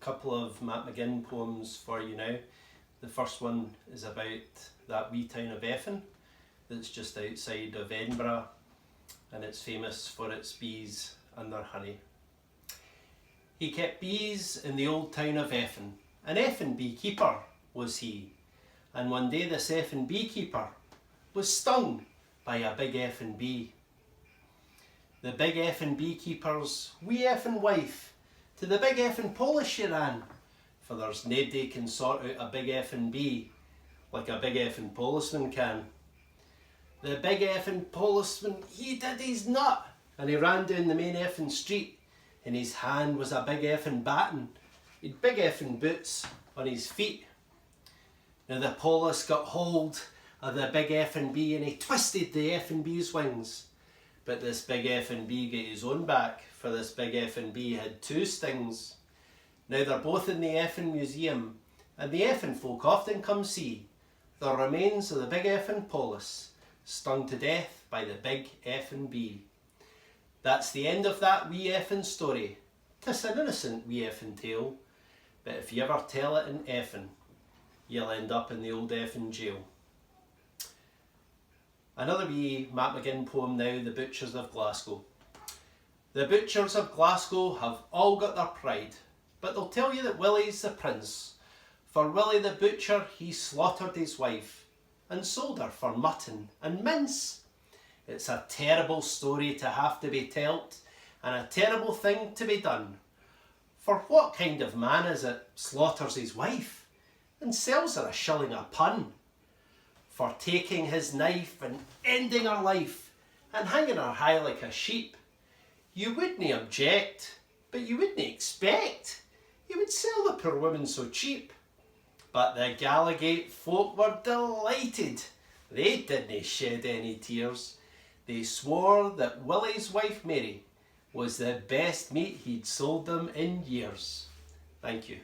couple of Matt McGinn poems for you now. The first one is about that wee town of Effen that's just outside of Edinburgh, and it's famous for its bees and their honey. He kept bees in the old town of Effen. An Effen beekeeper was he, and one day this Effen beekeeper was stung by a big Effen bee. The big Effen beekeeper's wee Effen wife to the big Effen Polish she ran, for there's naebody can sort out a big Effen bee like a big Effen policeman can. The big Effen policeman, he did his nut, and he ran down the main Effen street. In his hand was a big Effen baton. He'd big Effen boots on his feet. Now the police got hold of the big Effen bee and he twisted the Effen bee's wings. But this big Effen bee got his own back, for this big Effen bee had two stings. Now they're both in the Effen Museum, and the Effen folk often come see the remains of the big Effen polis, stung to death by the big Effen bee. That's the end of that wee Effen story. 'Tis an innocent wee Effen tale, but if you ever tell it in Effen, you'll end up in the old Effen jail. Another wee Matt McGinn poem now, The Butchers of Glasgow. The butchers of Glasgow have all got their pride, but they'll tell you that Willie's the prince. For Willie the butcher, he slaughtered his wife and sold her for mutton and mince. It's a terrible story to have to be telt, and a terrible thing to be done. For what kind of man is it slaughters his wife and sells her a shilling a pun? For taking his knife and ending her life and hanging her high like a sheep, you wouldn't object, but you wouldn't expect he would sell the poor woman so cheap. But the Gallagate folk were delighted. They didn't shed any tears. They swore that Willie's wife Mary was the best meat he'd sold them in years. Thank you.